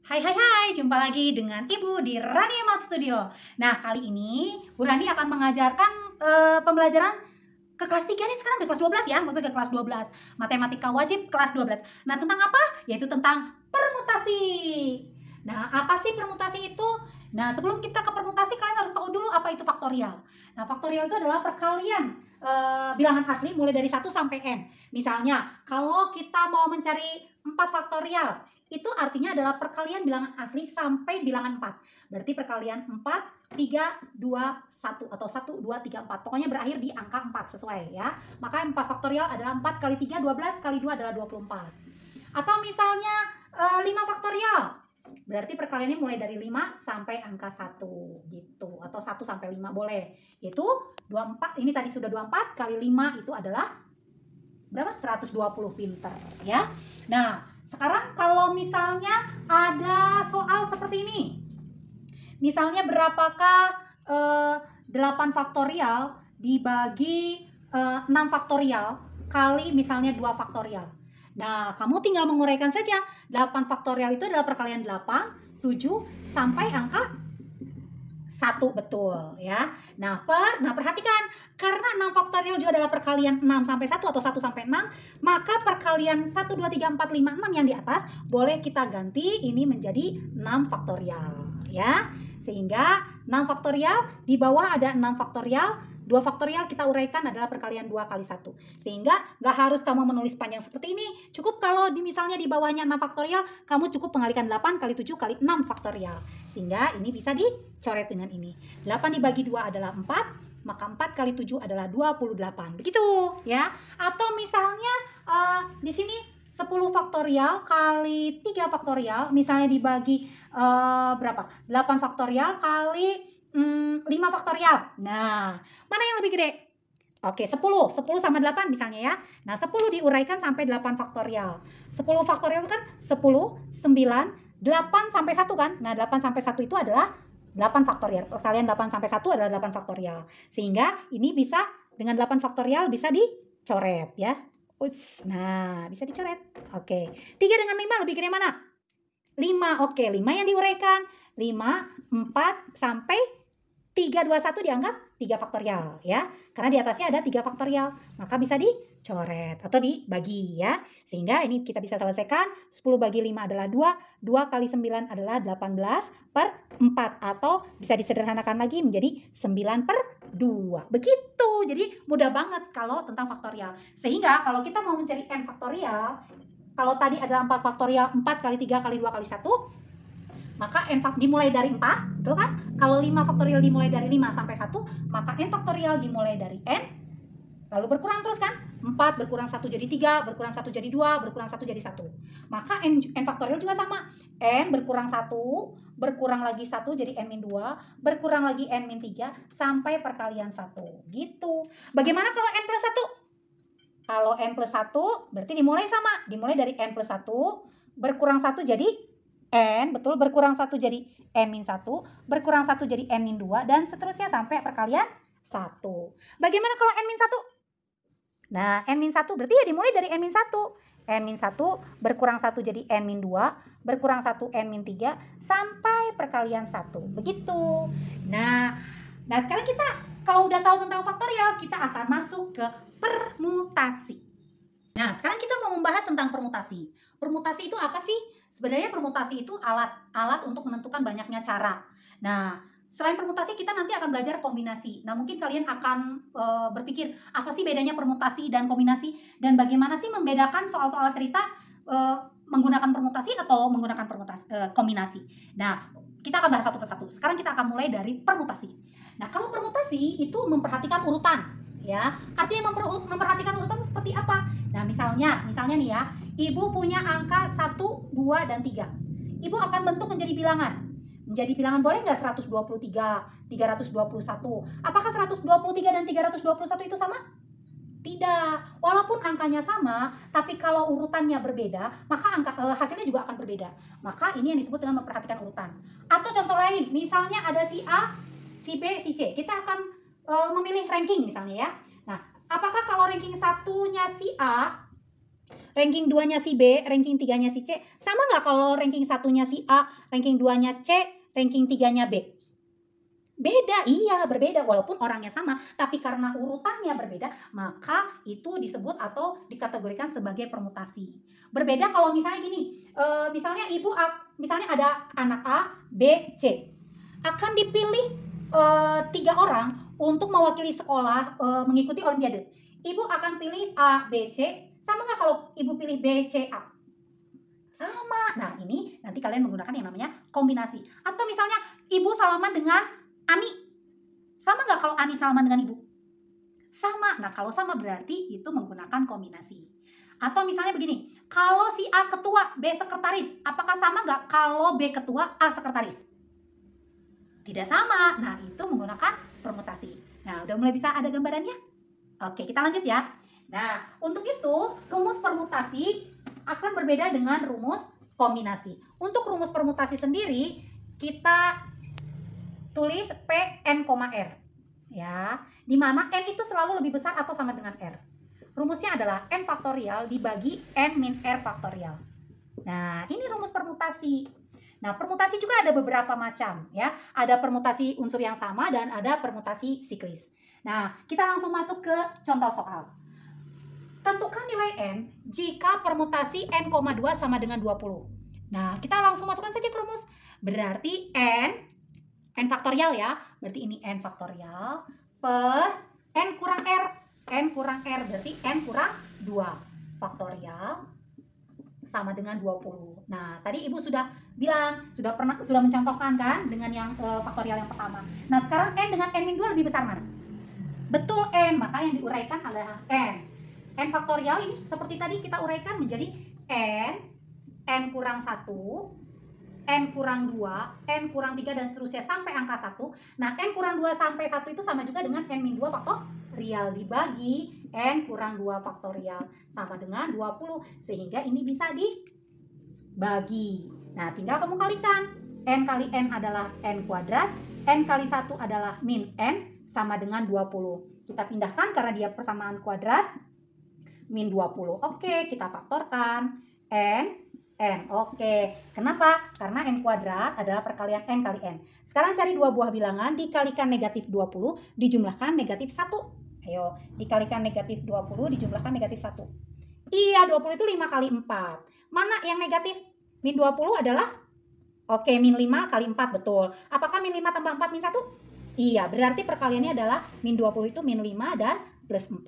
Hai hai hai, jumpa lagi dengan Ibu di Rani Math Studio. Nah, kali ini Bu Rani akan mengajarkan pembelajaran ke kelas 3 nih, sekarang ke kelas 12 ya, maksudnya ke kelas 12. Matematika wajib kelas 12. Nah, tentang apa? Yaitu tentang permutasi. Nah, apa sih permutasi itu? Nah, sebelum kita ke permutasi, kalian harus tahu dulu apa itu faktorial. Nah, faktorial itu adalah perkalian bilangan asli mulai dari 1 sampai n. Misalnya, kalau kita mau mencari 4 faktorial, itu artinya adalah perkalian bilangan asli sampai bilangan 4. Berarti perkalian 4, 3, 2, 1 atau 1, 2, 3, 4. Pokoknya berakhir di angka 4 sesuai ya. Maka 4 faktorial adalah 4 kali 3, 12 kali 2 adalah 24. Atau misalnya 5 faktorial. Berarti perkaliannya mulai dari 5 sampai angka 1 gitu. Atau 1 sampai 5 boleh. Itu 24, ini tadi sudah 24 kali 5 itu adalah berapa? 120, pinter ya. Nah, sekarang kalau misalnya ada soal seperti ini. Misalnya berapakah 8 faktorial dibagi 6 faktorial kali misalnya 2 faktorial. Nah, kamu tinggal menguraikan saja. 8 faktorial itu adalah perkalian 8, 7 sampai angka 1, betul ya. Nah, perhatikan, karena 6 faktorial juga adalah perkalian 6 sampai 1 atau 1 sampai 6, maka perkalian 1, 2, 3, 4, 5, 6 yang di atas boleh kita ganti ini menjadi 6 faktorial ya. Sehingga 6 faktorial, di bawah ada 6 faktorial, 2 faktorial kita uraikan adalah perkalian 2 kali 1. Sehingga nggak harus kamu menulis panjang seperti ini. Cukup kalau misalnya di bawahnya 6 faktorial, kamu cukup pengalikan 8 kali 7 kali 6 faktorial. Sehingga ini bisa dicoret dengan ini. 8 dibagi 2 adalah 4, maka 4 kali 7 adalah 28. Begitu ya. Atau misalnya di sini 10 faktorial kali 3 faktorial, misalnya dibagi berapa? 8 faktorial kali 5 faktorial. Nah, mana yang lebih gede? Oke, 10 sama 8 misalnya ya. Nah, 10 diuraikan sampai 8 faktorial. 10 faktorial itu kan 10, 9, 8 sampai 1 kan? Nah, 8 sampai 1 itu adalah 8 faktorial. Perkalian 8 sampai 1 adalah 8 faktorial. Sehingga ini bisa dengan 8 faktorial bisa dicoret ya. Nah, bisa dicoret. Oke. 3 dengan 5 lebih gede mana? 5. Oke, 5 yang diuraikan. 5, 4 sampai 3, 2, 1 dianggap 3 faktorial ya. Karena di atasnya ada 3 faktorial. Maka bisa dicoret atau dibagi ya. Sehingga ini kita bisa selesaikan. 10 bagi 5 adalah 2. 2 kali 9 adalah 18 per 4. Atau bisa disederhanakan lagi menjadi 9 per 2. Begitu. Jadi mudah banget kalau tentang faktorial. Sehingga kalau kita mau mencari n faktorial, kalau tadi adalah 4 faktorial, 4 kali 3 kali 2 kali 1, maka n dimulai dari 4, betul kan? Kalau 5 faktorial dimulai dari 5 sampai 1, maka n faktorial dimulai dari n, lalu berkurang terus kan? 4 berkurang 1 jadi 3, berkurang 1 jadi 2, berkurang 1 jadi 1. Maka n faktorial juga sama. N berkurang 1, berkurang lagi 1 jadi n-2, berkurang lagi n-3, sampai perkalian 1. Gitu. Bagaimana kalau n plus 1? Kalau n plus 1 berarti dimulai sama. Dimulai dari n plus 1, berkurang 1 jadi n, betul, berkurang 1 jadi n-1, berkurang 1 jadi n-2, dan seterusnya sampai perkalian 1. Bagaimana kalau n-1? Nah, n-1 berarti ya dimulai dari n-1. n-1 berkurang 1 jadi n-2, berkurang 1 n-3, sampai perkalian 1. Begitu. Nah sekarang kita kalau udah tahu tentang faktorial, kita akan masuk ke permutasi. Nah, sekarang kita mau membahas tentang permutasi. Permutasi itu apa sih? Sebenarnya permutasi itu alat untuk menentukan banyaknya cara. Nah, selain permutasi kita nanti akan belajar kombinasi. Nah, mungkin kalian akan berpikir, apa sih bedanya permutasi dan kombinasi? Dan bagaimana sih membedakan soal-soal cerita menggunakan permutasi atau menggunakan kombinasi? Nah, kita akan bahas satu persatu. Sekarang kita akan mulai dari permutasi. Nah, kalau permutasi itu memperhatikan urutan. Ya, artinya memperhatikan urutan itu seperti apa? Nah, misalnya nih ya, ibu punya angka 1, 2, dan 3. Ibu akan bentuk menjadi bilangan. Menjadi bilangan boleh nggak 123, 321? Apakah 123 dan 321 itu sama? Tidak. Walaupun angkanya sama, tapi kalau urutannya berbeda, maka hasilnya juga akan berbeda. Maka ini yang disebut dengan memperhatikan urutan. Atau contoh lain, misalnya ada si A, si B, si C. Kita akan memilih ranking misalnya ya. Nah, apakah kalau ranking satunya si A ranking 2-nya si B, ranking 3-nya si C, sama nggak kalau ranking 1-nya si A, ranking 2-nya C, ranking 3-nya B? Beda, iya berbeda walaupun orangnya sama, tapi karena urutannya berbeda, maka itu disebut atau dikategorikan sebagai permutasi. Berbeda kalau misalnya gini, misalnya misalnya ada anak A, B, C, akan dipilih 3 orang untuk mewakili sekolah mengikuti olimpiade. Ibu akan pilih A, B, C, sama nggak kalau ibu pilih B, C, A? Sama. Nah ini nanti kalian menggunakan yang namanya kombinasi. Atau misalnya ibu salaman dengan Ani, sama nggak kalau Ani salaman dengan ibu? Sama. Nah kalau sama berarti itu menggunakan kombinasi. Atau misalnya begini, kalau si A ketua, B sekretaris, apakah sama nggak kalau B ketua, A sekretaris? Tidak sama. Nah itu menggunakan permutasi. Nah udah mulai bisa ada gambarannya? Oke, kita lanjut ya. Nah untuk itu rumus permutasi akan berbeda dengan rumus kombinasi. Untuk rumus permutasi sendiri kita tulis P, N, R. Ya, di mana N itu selalu lebih besar atau sama dengan R. Rumusnya adalah N faktorial dibagi N min R faktorial. Nah, ini rumus permutasi. Nah, permutasi juga ada beberapa macam ya. Ada permutasi unsur yang sama dan ada permutasi siklis. Nah, kita langsung masuk ke contoh soal. Tentukan nilai N jika permutasi N,2 sama dengan 20. Nah, kita langsung masukkan saja ke rumus. Berarti N faktorial ya, berarti ini N faktorial per N kurang R. N kurang R berarti N kurang 2 faktorial sama dengan 20. Nah, tadi Ibu sudah bilang, sudah mencontohkan kan dengan yang faktorial yang pertama. Nah, sekarang N dengan N min 2 lebih besar mana? Betul N, maka yang diuraikan adalah N. N faktorial ini seperti tadi kita uraikan menjadi N kurang 1, N kurang 2, N kurang 3 dan seterusnya sampai angka 1. Nah, N kurang 2 sampai 1 itu sama juga dengan N min 2 faktorial dibagi N kurang 2 faktorial sama dengan 20. Sehingga ini bisa dibagi. Nah, tinggal kamu kalikan. N kali N adalah N kuadrat, N kali 1 adalah min N sama dengan 20. Kita pindahkan karena dia persamaan kuadrat, min 20. Oke, kita faktorkan. N. Oke. Kenapa? Karena N kuadrat adalah perkalian N kali N. Sekarang cari dua buah bilangan, dikalikan negatif 20, dijumlahkan negatif 1. Ayo, dikalikan negatif 20, dijumlahkan negatif 1. Iya, 20 itu 5 kali 4. Mana yang negatif? Min 20 adalah? Oke, min 5 kali 4, betul. Apakah min 5 tambah 4 min 1? Iya, berarti perkaliannya adalah min 20 itu min 5 dan plus 4.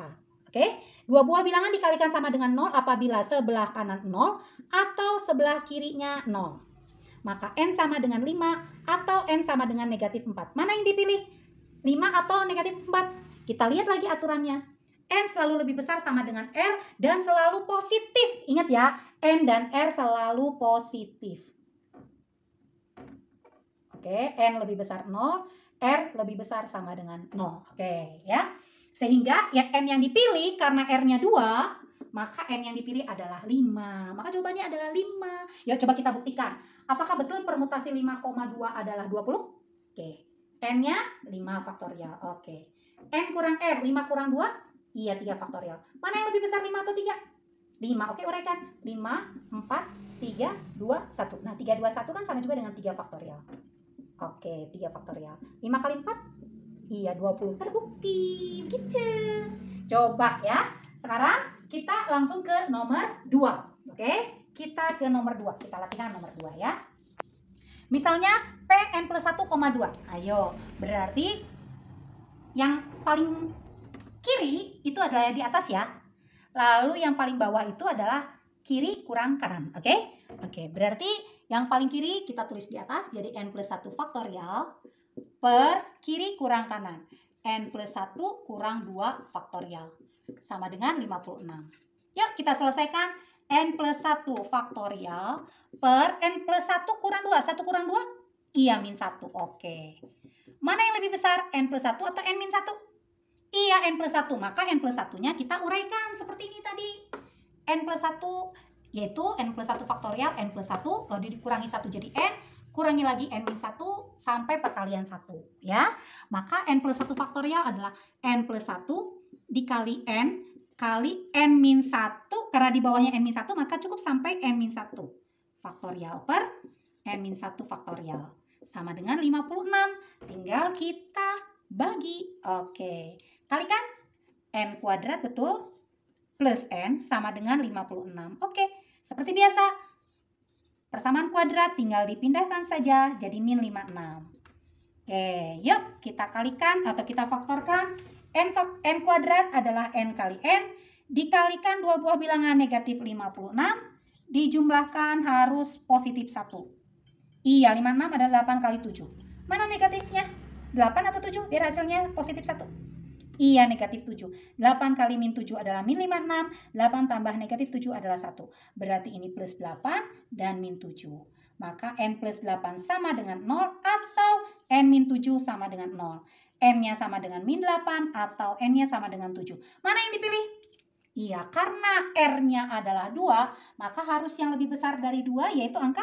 Oke, dua buah bilangan dikalikan sama dengan 0 apabila sebelah kanan 0 atau sebelah kirinya 0. Maka N sama dengan 5 atau N sama dengan negatif 4. Mana yang dipilih? 5 atau negatif 4? Kita lihat lagi aturannya. N selalu lebih besar sama dengan R dan selalu positif. Ingat ya, N dan R selalu positif. Oke, N lebih besar 0, R lebih besar sama dengan 0. Oke, ya. Sehingga ya N yang dipilih karena R-nya 2, maka N yang dipilih adalah 5. Maka jawabannya adalah 5. Ya coba kita buktikan. Apakah betul permutasi 5,2 adalah 20? Oke. N-nya 5 faktorial. Oke. N kurang R, 5 kurang 2? Iya, 3 faktorial. Mana yang lebih besar 5 atau 3? 5. Oke, uraikan. 5, 4, 3, 2, 1. Nah, 3, 2, 1 kan sama juga dengan 3 faktorial. Oke, 3 faktorial. 5 kali 4? Iya, 20. Terbukti. Gitu. Coba ya. Sekarang kita langsung ke nomor 2. Oke? Kita ke nomor 2. Kita latihan nomor 2 ya. Misalnya Pn plus 1,2. Ayo. Berarti yang paling kiri itu adalah di atas ya. Lalu yang paling bawah itu adalah kiri kurang kanan. Oke? Oke. Berarti yang paling kiri kita tulis di atas. Jadi N plus 1 faktorial per kiri kurang kanan. N plus 1 kurang 2 faktorial. Sama dengan 56. Yuk kita selesaikan. N plus 1 faktorial per N plus 1 kurang 2. 1 kurang 2? Iya, min 1. Oke. Mana yang lebih besar? N plus 1 atau N min 1? Iya, N plus 1. Maka N plus 1-nya kita uraikan seperti ini tadi. N plus 1 yaitu N plus 1 faktorial, N plus 1 lalu dikurangi 1 jadi N. Kurangi lagi N min 1 sampai perkalian 1 ya. Maka N plus 1 faktorial adalah N plus 1 dikali N kali N-1, karena di bawahnya N-1 maka cukup sampai N-1 faktorial per N-1 faktorial. Sama dengan 56. Tinggal kita bagi. Oke. Kalikan N kuadrat betul. Plus N sama dengan 56. Oke. Seperti biasa. Persamaan kuadrat tinggal dipindahkan saja jadi min 56. Oke. Yuk kita kalikan atau kita faktorkan. N kuadrat adalah N kali N. Dikalikan dua buah bilangan negatif 56. Dijumlahkan harus positif 1. Iya, 56 adalah 8 kali 7. Mana negatifnya? 8 atau 7? Biar hasilnya positif 1. Iya, negatif 7. 8 kali min 7 adalah min 56. 8 tambah negatif 7 adalah 1. Berarti ini plus 8 dan min 7. Maka N plus 8 sama dengan 0 atau N min 7 sama dengan 0. N-nya sama dengan min 8 atau N-nya sama dengan 7. Mana yang dipilih? Iya, karena R-nya adalah 2, maka harus yang lebih besar dari 2 yaitu angka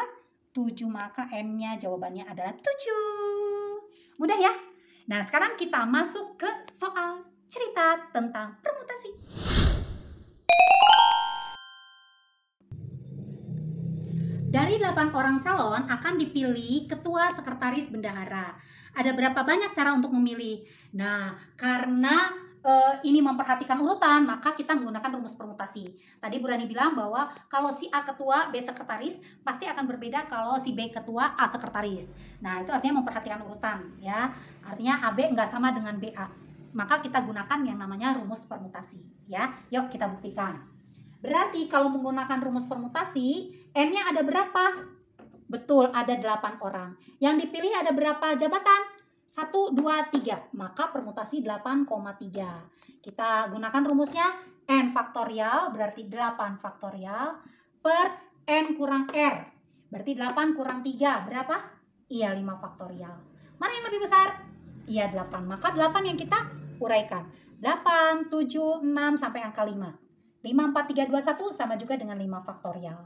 7, maka N-nya jawabannya adalah 7. Mudah ya? Nah, sekarang kita masuk ke soal cerita tentang permutasi. Dari 8 orang calon akan dipilih ketua, sekretaris, bendahara. Ada berapa banyak cara untuk memilih? Nah, karena ini memperhatikan urutan, maka kita menggunakan rumus permutasi. Tadi Bu Rani bilang bahwa kalau si A ketua, B sekretaris, pasti akan berbeda kalau si B ketua, A sekretaris. Nah, itu artinya memperhatikan urutan, ya. Artinya AB nggak sama dengan BA. Maka kita gunakan yang namanya rumus permutasi, ya. Yuk kita buktikan. Berarti kalau menggunakan rumus permutasi, N-nya ada berapa? Betul, ada 8 orang. Yang dipilih ada berapa jabatan? 1, 2, 3. Maka permutasi 8,3. Kita gunakan rumusnya N faktorial berarti 8 faktorial per N kurang R. Berarti 8 kurang 3 berapa? Iya, 5 faktorial. Mana yang lebih besar? Iya, 8. Maka 8 yang kita uraikan. 8, 7, 6 sampai angka 5. 5, 4, 3, 2, 1 sama juga dengan 5 faktorial.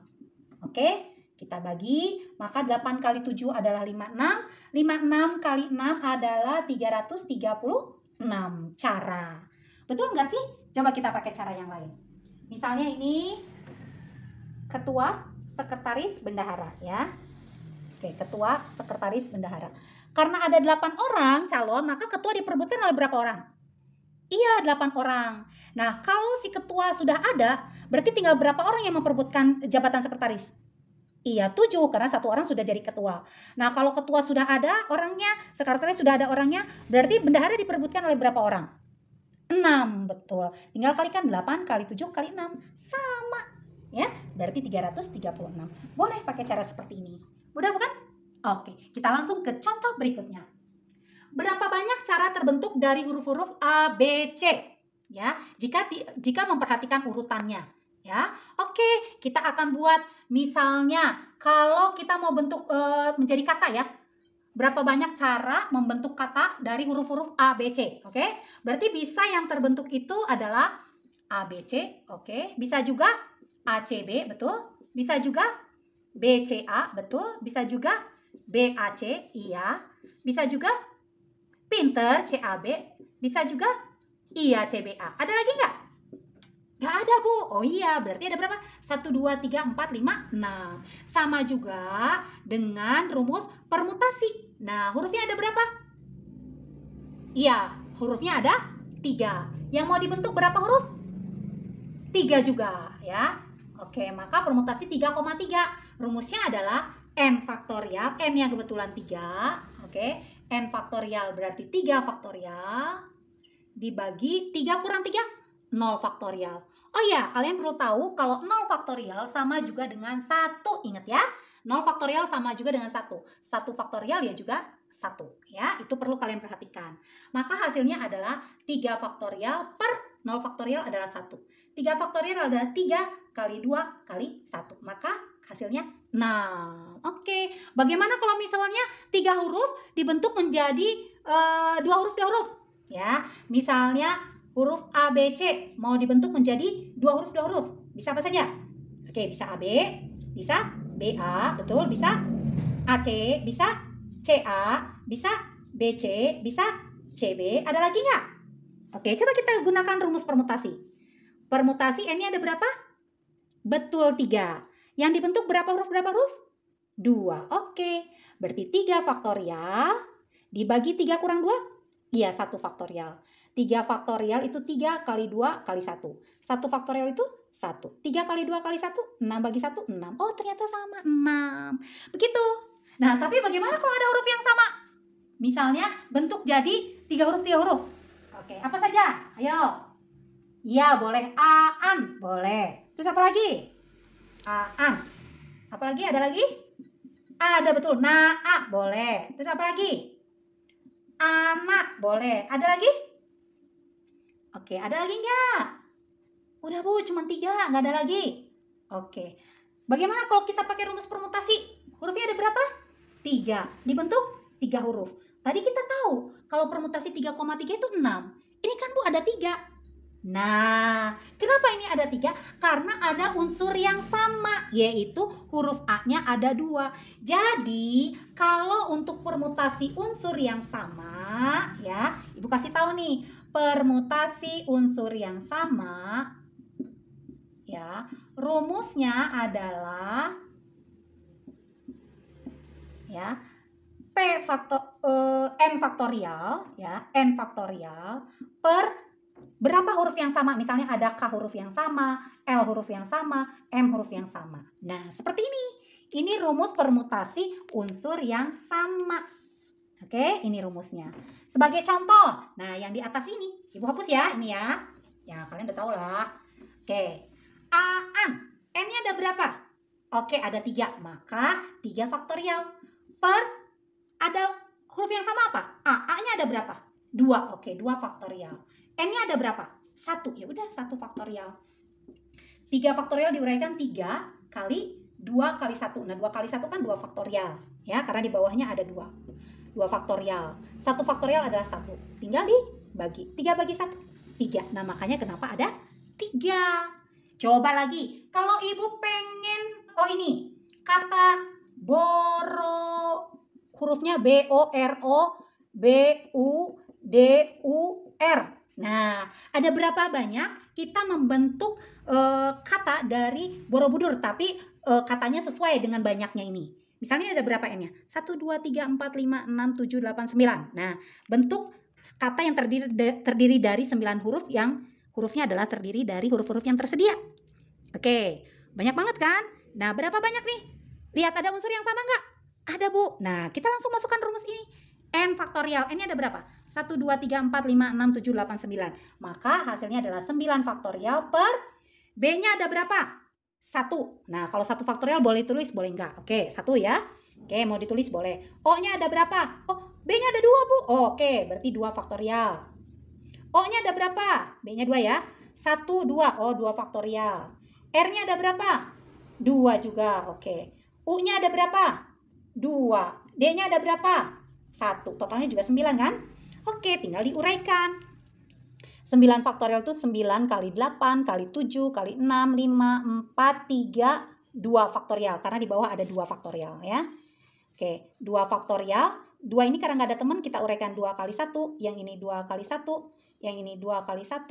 Oke? Kita bagi, maka 8 kali 7 adalah 56. 56 kali 6 adalah 336 cara. Betul nggak sih? Coba kita pakai cara yang lain. Misalnya ini ketua, sekretaris, bendahara ya. Oke, ketua, sekretaris, bendahara. Karena ada 8 orang calon, maka ketua diperebutkan oleh berapa orang? Iya, 8 orang. Nah, kalau si ketua sudah ada, berarti tinggal berapa orang yang memperebutkan jabatan sekretaris? Iya, 7, karena 1 orang sudah jadi ketua. Nah, kalau ketua sudah ada orangnya, sekretaris sudah ada orangnya, berarti bendahara diperebutkan oleh berapa orang? 6, betul. Tinggal kalikan 8 kali 7 kali 6. Sama, ya. Berarti 336. Boleh pakai cara seperti ini. Mudah bukan? Oke, kita langsung ke contoh berikutnya. Berapa banyak cara terbentuk dari huruf-huruf A, B, C? Ya, jika memperhatikan urutannya. Ya, oke, kita akan buat misalnya kalau kita mau bentuk menjadi kata ya. Berapa banyak cara membentuk kata dari huruf-huruf A, B, C? Oke, berarti bisa yang terbentuk itu adalah A, B, C. Oke, bisa juga A, C, B, betul. Bisa juga B, C, A, betul. Bisa juga B, A, C, iya. Bisa juga pinter, C, A, B. Bisa juga iya, C, B, A. Ada lagi nggak? Nggak ada, Bu. Oh iya, berarti ada berapa? 1, 2, 3, 4, 5, 6. Sama juga dengan rumus permutasi. Nah, hurufnya ada berapa? Iya, hurufnya ada 3. Yang mau dibentuk berapa huruf? 3 juga, ya. Oke, maka permutasi 3,3. Rumusnya adalah N faktorial. N yang kebetulan 3. Oke, N faktorial berarti 3 faktorial. Dibagi 3 kurang 3. 0 faktorial. Oh ya, kalian perlu tahu kalau 0 faktorial sama juga dengan 1. Ingat ya, 0 faktorial sama juga dengan 1. 1 faktorial ya juga 1. Ya, itu perlu kalian perhatikan. Maka hasilnya adalah 3 faktorial per 0 faktorial adalah 1. 3 faktorial adalah 3 kali 2 kali 1. Maka hasilnya 6. Oke, bagaimana kalau misalnya 3 huruf dibentuk menjadi 2 huruf? Ya, misalnya huruf A, B, C mau dibentuk menjadi 2 huruf. Bisa apa saja? Oke, bisa AB, bisa BA, betul, bisa AC, bisa CA, bisa BC, bisa CB. Ada lagi nggak? Oke, coba kita gunakan rumus permutasi. Permutasi N-nya ada berapa? Betul, 3. Yang dibentuk berapa huruf? 2. Oke. Berarti 3 faktorial dibagi 3 kurang 2? Iya, 1 faktorial. 3 faktorial itu 3 kali 2 kali 1. 1 faktorial itu 1. 3 kali 2 kali 1, 6 bagi 1, 6. Oh, ternyata sama, 6. Begitu. Nah, tapi bagaimana kalau ada huruf yang sama? Misalnya bentuk jadi 3 huruf, 3 huruf. Oke, apa saja? Ayo. Ya, boleh. Aan. Boleh. Terus apa lagi? Aan. Apa lagi? Ada lagi? Ada, betul. Naa. Boleh. Terus apa lagi? Anak. Boleh. Ada lagi? Oke, ada lagi nggak? Udah, Bu. Cuma 3. Nggak ada lagi. Oke. Bagaimana kalau kita pakai rumus permutasi? Hurufnya ada berapa? 3. Dibentuk 3 huruf. Tadi kita tahu kalau permutasi 3,3 itu 6. Ini kan, Bu, ada 3. Nah, kenapa ini ada 3? Karena ada unsur yang sama, yaitu huruf A-nya ada 2. Jadi, kalau untuk permutasi unsur yang sama, ya, Ibu kasih tahu nih, permutasi unsur yang sama, ya, rumusnya adalah, ya, N faktorial, ya, N faktorial per berapa huruf yang sama? Misalnya ada K huruf yang sama, L huruf yang sama, M huruf yang sama. Nah, seperti ini. Ini rumus permutasi unsur yang sama. Oke, ini rumusnya. Sebagai contoh, nah yang di atas ini, Ibu hapus ya, ini ya. Ya, kalian udah tahu lah. Oke, Aan. N-nya ada berapa? Oke, ada 3. Maka 3 faktorial per ada huruf yang sama apa? A-nya ada berapa? 2. Oke, 2 faktorial. N-nya ada berapa? 1. Ya udah, 1 faktorial. 3 faktorial diuraikan 3 kali 2 kali 1. Nah, 2 kali 1 kan 2 faktorial. Ya, karena di bawahnya ada 2. 2 faktorial. 1 faktorial adalah 1. Tinggal dibagi. 3 bagi 1. 3. Nah, makanya kenapa ada 3. Coba lagi. Kalau Ibu pengen, ini. Kata boro. Hurufnya B-O-R-O, B-U-D-U-R. Nah, ada berapa banyak kita membentuk kata dari Borobudur, tapi katanya sesuai dengan banyaknya ini. Misalnya ada berapa N-nya? 1, 2, 3, 4, 5, 6, 7, 8, 9. Nah, bentuk kata yang terdiri dari 9 huruf yang hurufnya adalah terdiri dari huruf-huruf yang tersedia. Oke, banyak banget kan? Nah, berapa banyak nih? Lihat ada unsur yang sama nggak? Ada, Bu. Nah, kita langsung masukkan rumus ini. N faktorial. N-nya ada berapa? 1, 2, 3, 4, 5, 6, 7, 8, 9. Maka hasilnya adalah 9 faktorial per B-nya ada berapa? 1. Nah, kalau 1 faktorial boleh tulis, boleh enggak? Oke, 1 ya. Oke, mau ditulis boleh. O-nya ada berapa? Oh, B-nya ada 2, Bu. Oh, oke, berarti 2 faktorial. O-nya ada berapa? B-nya 2 ya. 1, 2. Oh, 2 faktorial. R-nya ada berapa? 2 juga. Oke. U-nya ada berapa? 2. D-nya ada berapa? 1. Totalnya juga 9 kan? Oke, tinggal diuraikan. 9 faktorial itu 9 kali 8 kali 7 kali 6, 5, 4, 3, 2 faktorial. Karena di bawah ada 2 faktorial ya. Oke, 2 faktorial. 2 ini karena nggak ada teman, kita uraikan 2 kali 1. Yang ini 2 kali 1. Yang ini 2 kali 1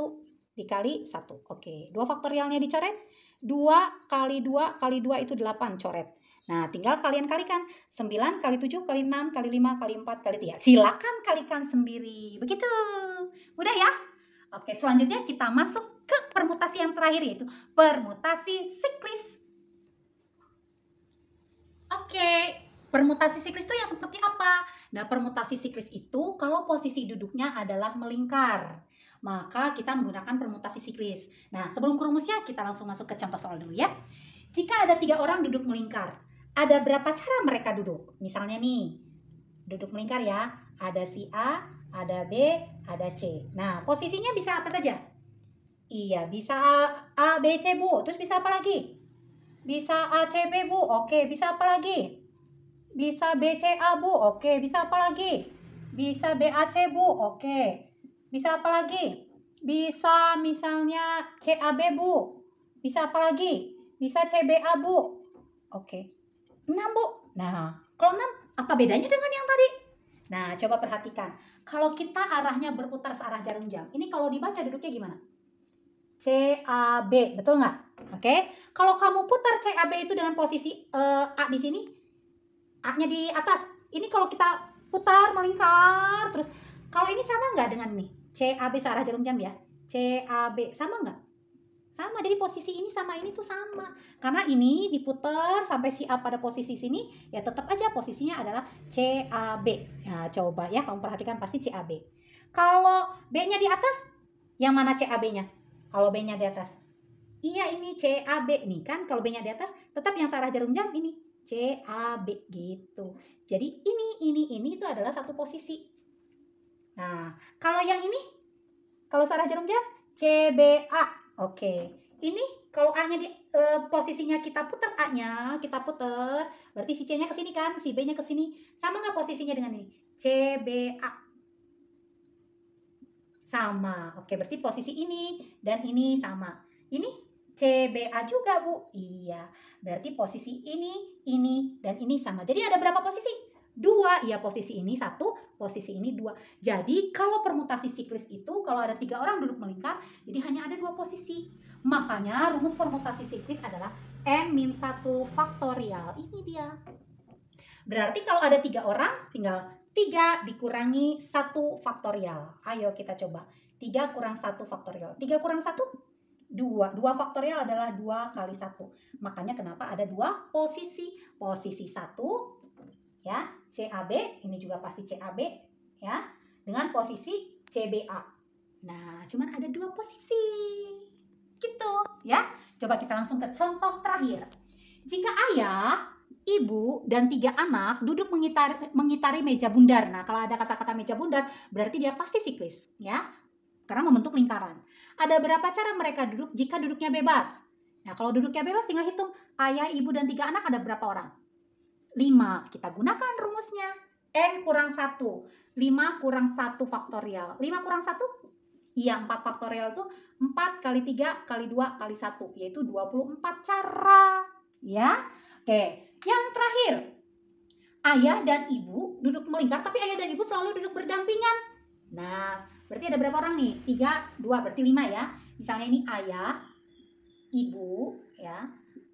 dikali 1. Oke, 2 faktorialnya dicoret. 2 kali 2 kali 2 itu 8, coret. Nah, tinggal kalian kalikan. 9 kali 7 kali 6 kali 5 kali 4 kali 3. Silakan kalikan sendiri. Begitu. Mudah ya? Oke, selanjutnya kita masuk ke permutasi yang terakhir, yaitu permutasi siklis. Oke, permutasi siklis itu yang seperti apa? Nah, permutasi siklis itu kalau posisi duduknya adalah melingkar, maka kita menggunakan permutasi siklis. Nah, sebelum ke rumusnya, kita langsung masuk ke contoh soal dulu ya. Jika ada 3 orang duduk melingkar, ada berapa cara mereka duduk? Misalnya nih, duduk melingkar ya, ada si A, ada B, ada C. Nah, posisinya bisa apa saja? Iya, bisa A, B, C, Bu. Terus bisa apa lagi? Bisa A, C, B, Bu. Oke, bisa apa lagi? Bisa B, C, A, Bu. Oke, bisa apa lagi? Bisa B, A, C, Bu. Oke. Bisa apa lagi? Bisa misalnya C, A, B, Bu. Bisa apa lagi? Bisa C, B, A, Bu. Oke. 6, Bu. Nah, kalau 6, apa bedanya dengan yang tadi? Nah, coba perhatikan. Kalau kita arahnya berputar searah jarum jam, ini kalau dibaca duduknya gimana? CAB, betul nggak? Oke, kalau kamu putar CAB itu dengan posisi A di sini, A-nya di atas. Ini kalau kita putar melingkar terus, kalau ini sama nggak dengan ini? CAB searah jarum jam ya. CAB sama nggak? Sama, jadi posisi ini sama ini tuh sama. Karena ini diputar sampai si A pada posisi sini, ya tetap aja posisinya adalah CAB. Nah, coba ya kamu perhatikan pasti CAB. Kalau B-nya di atas, yang mana CAB-nya? Kalau B-nya di atas. Iya, ini CAB nih kan. Kalau B-nya di atas, tetap yang searah jarum jam ini CAB gitu. Jadi ini itu adalah satu posisi. Nah, kalau yang ini, kalau searah jarum jam CBA. Oke, ini kalau A-nya di posisinya kita putar, A-nya kita putar, berarti si C-nya ke sini kan, si B-nya ke sini. Sama nggak posisinya dengan ini? CBA. Sama. Oke, berarti posisi ini dan ini sama. Ini CBA juga, Bu. Iya. Berarti posisi ini, dan ini sama. Jadi ada berapa posisi? 2. Ya, posisi ini 1, posisi ini 2. Jadi kalau permutasi siklis itu kalau ada 3 orang duduk melingkar, jadi hanya ada 2 posisi. Makanya rumus permutasi siklis adalah N-1 faktorial. Ini dia. Berarti kalau ada 3 orang, tinggal 3 dikurangi 1 faktorial. Ayo kita coba. 3 kurang 1 faktorial. 3 kurang 1? 2. 2 faktorial adalah 2 kali 1. Makanya kenapa ada 2 posisi. Posisi 1, ya, CAB, ini juga pasti CAB, ya, dengan posisi CBA. Nah, cuman ada 2 posisi. Gitu, ya. Coba kita langsung ke contoh terakhir. Jika ayah, ibu, dan 3 anak duduk mengitari meja bundar. Nah, kalau ada kata-kata meja bundar, berarti dia pasti siklis, ya. Karena membentuk lingkaran. Ada berapa cara mereka duduk jika duduknya bebas? Nah, kalau duduknya bebas tinggal hitung. Ayah, ibu, dan 3 anak ada berapa orang? 5. Kita gunakan rumusnya. N kurang 1. 5 kurang 1 faktorial. 5 kurang 1? Iya, 4 faktorial itu 4 kali 3 kali 2 kali 1. Yaitu 24 cara. Ya. Oke. Yang terakhir. Ayah dan ibu duduk melingkar, tapi ayah dan ibu selalu duduk berdampingan. Nah, berarti ada berapa orang nih? 3, 2, berarti 5 ya. Misalnya ini ayah, ibu, ya.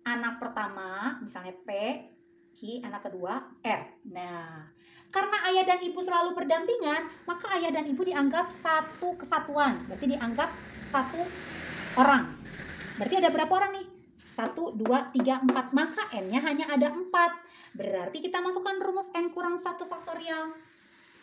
Anak pertama, misalnya P, Q, anak kedua R. Nah, karena ayah dan ibu selalu berdampingan, maka ayah dan ibu dianggap satu kesatuan. Berarti dianggap satu orang. Berarti ada berapa orang nih? 1, 2, 3, 4. Maka N-nya hanya ada 4. Berarti kita masukkan rumus N kurang 1 faktorial.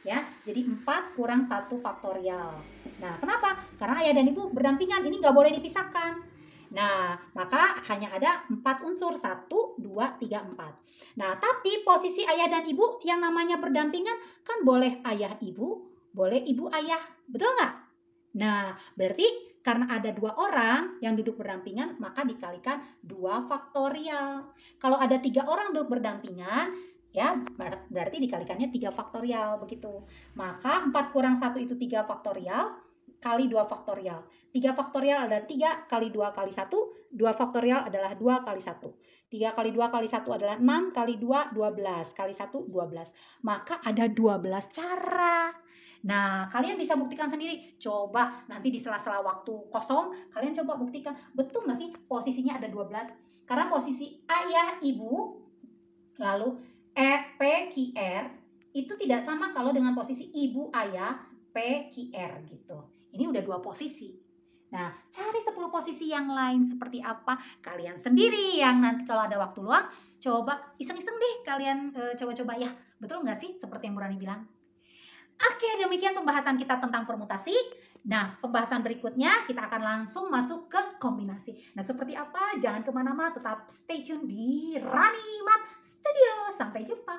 Ya, jadi 4 kurang 1 faktorial. Nah, kenapa? Karena ayah dan ibu berdampingan. Ini nggak boleh dipisahkan. Nah, maka hanya ada 4 unsur. 1, 2, 3, 4. Nah, tapi posisi ayah dan ibu yang namanya berdampingan kan boleh ayah ibu, boleh ibu ayah. Betul nggak? Nah, berarti karena ada 2 orang yang duduk berdampingan, maka dikalikan 2 faktorial. Kalau ada 3 orang duduk berdampingan, ya berarti dikalikannya 3 faktorial. Begitu. Maka 4 kurang 1 itu 3 faktorial. Kali 2 faktorial. 3 faktorial adalah 3 kali 2 kali 1. 2 faktorial adalah 2 kali 1. 3 kali 2 kali 1 adalah 6 kali 2, 12. Kali 1, 12. Maka ada 12 cara. Nah, kalian bisa buktikan sendiri. Coba nanti di sela-sela waktu kosong, kalian coba buktikan. Betul nggak sih posisinya ada 12? Karena posisi ayah, ibu, lalu P, Q, R, itu tidak sama kalau dengan posisi ibu, ayah, P, Q, R gitu. Ini udah 2 posisi. Nah, cari 10 posisi yang lain seperti apa kalian sendiri yang nanti kalau ada waktu luang, coba iseng-iseng deh kalian coba-coba ya. Betul nggak sih seperti yang Bu Rani bilang? Oke, demikian pembahasan kita tentang permutasi. Nah, pembahasan berikutnya kita akan langsung masuk ke kombinasi. Nah, seperti apa? Jangan kemana-mana, tetap stay tune di Rani Mat Studio. Sampai jumpa.